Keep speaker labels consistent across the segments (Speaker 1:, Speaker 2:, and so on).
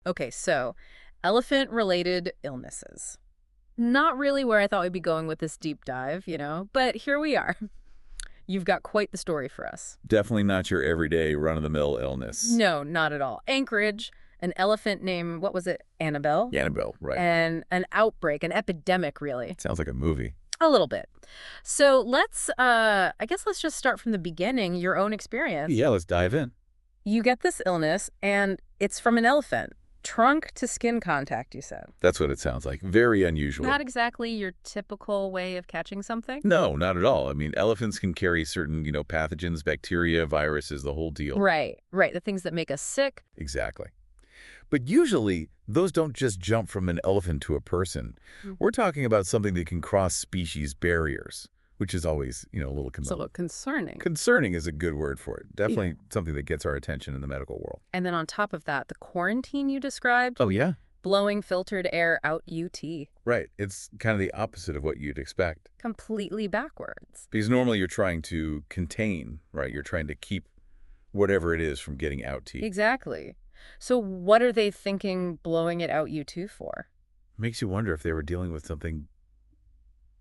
Speaker 1: Okay, so elephant-related illnesses. Not really where I thought we'd be going with this deep dive, but here we are. You've got quite the story for us.
Speaker 2: Definitely not your everyday run-of-the-mill illness.
Speaker 1: No, not at all. Anchorage, an elephant named, what was it, Annabelle?
Speaker 2: Annabelle, right.
Speaker 1: And an outbreak, an epidemic, really.
Speaker 2: Sounds like a movie.
Speaker 1: A little bit. So I guess let's just start from the beginning, your own experience.
Speaker 2: Yeah, let's dive in.
Speaker 1: You get this illness, and it's from an elephant. Trunk to skin contact, you said.
Speaker 2: That's what it sounds like. Very unusual.
Speaker 1: Not exactly your typical way of catching something?
Speaker 2: No, not at all. I mean, elephants can carry certain, pathogens, bacteria, viruses, the whole deal.
Speaker 1: Right. The things that make us sick.
Speaker 2: Exactly. But usually, those don't just jump from an elephant to a person. We're talking about something that can cross species barriers, which is always, a little
Speaker 1: It's a little concerning.
Speaker 2: concerning is a good word for it. Definitely something that gets our attention in the medical world.
Speaker 1: And then on top of that, the quarantine you described,
Speaker 2: Oh, yeah?
Speaker 1: blowing filtered air out UT.
Speaker 2: Right. It's kind of the opposite of what you'd expect.
Speaker 1: Completely backwards.
Speaker 2: Because normally you're trying to contain, right? You're trying to keep whatever it is from getting out to you.
Speaker 1: Exactly. So what are they thinking blowing it out U2 for?
Speaker 2: Makes you wonder if they were dealing with something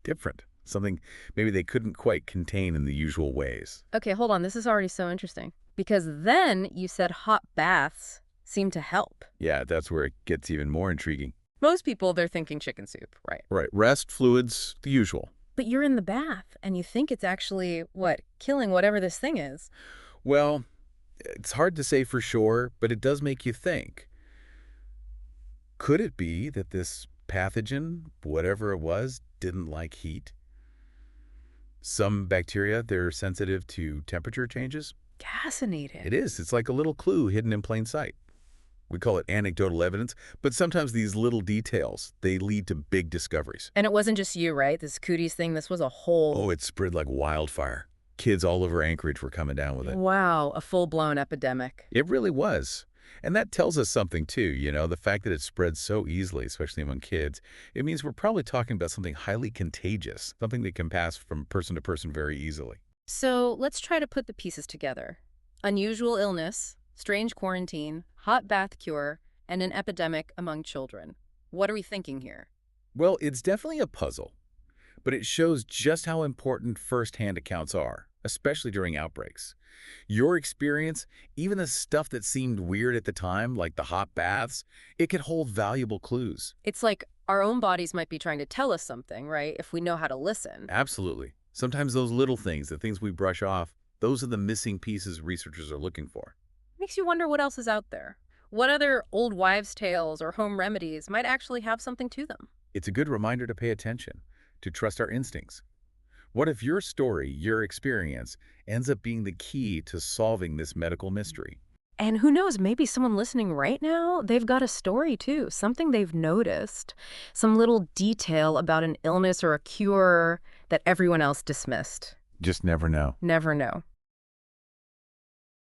Speaker 2: different. Something maybe they couldn't quite contain in the usual ways.
Speaker 1: Okay, hold on. This is already so interesting. Because then you said hot baths seem to help.
Speaker 2: Yeah, that's where it gets even more intriguing.
Speaker 1: Most people, they're thinking chicken soup, right?
Speaker 2: Right. Rest, fluids, the usual.
Speaker 1: But you're in the bath, and you think it's actually, killing whatever this thing is.
Speaker 2: Well, it's hard to say for sure, but it does make you think. Could it be that this pathogen, whatever it was, didn't like heat? Some bacteria, they're sensitive to temperature changes.
Speaker 1: Fascinating.
Speaker 2: It is. It's like a little clue hidden in plain sight. We call it anecdotal evidence, but sometimes these little details, they lead to big discoveries.
Speaker 1: And it wasn't just you, right? This cooties thing, this was a whole...
Speaker 2: Oh, it spread like wildfire. Kids all over Anchorage were coming down with it.
Speaker 1: Wow, a full-blown epidemic.
Speaker 2: It really was. And that tells us something, too, the fact that it spreads so easily, especially among kids. It means we're probably talking about something highly contagious, something that can pass from person to person very easily.
Speaker 1: So let's try to put the pieces together. Unusual illness, strange quarantine, hot bath cure, and an epidemic among children. What are we thinking here?
Speaker 2: Well, it's definitely a puzzle, but it shows just how important first-hand accounts are, especially during outbreaks. Your experience, even the stuff that seemed weird at the time, like the hot baths, it could hold valuable clues.
Speaker 1: It's like our own bodies might be trying to tell us something, right, if we know how to listen.
Speaker 2: Absolutely. Sometimes those little things, the things we brush off, those are the missing pieces researchers are looking for.
Speaker 1: Makes you wonder what else is out there. What other old wives' tales or home remedies might actually have something to them?
Speaker 2: It's a good reminder to pay attention, to trust our instincts. What if your story, your experience, ends up being the key to solving this medical mystery?
Speaker 1: And who knows, maybe someone listening right now, they've got a story too, something they've noticed, some little detail about an illness or a cure that everyone else dismissed.
Speaker 2: Just never know.
Speaker 1: Never know.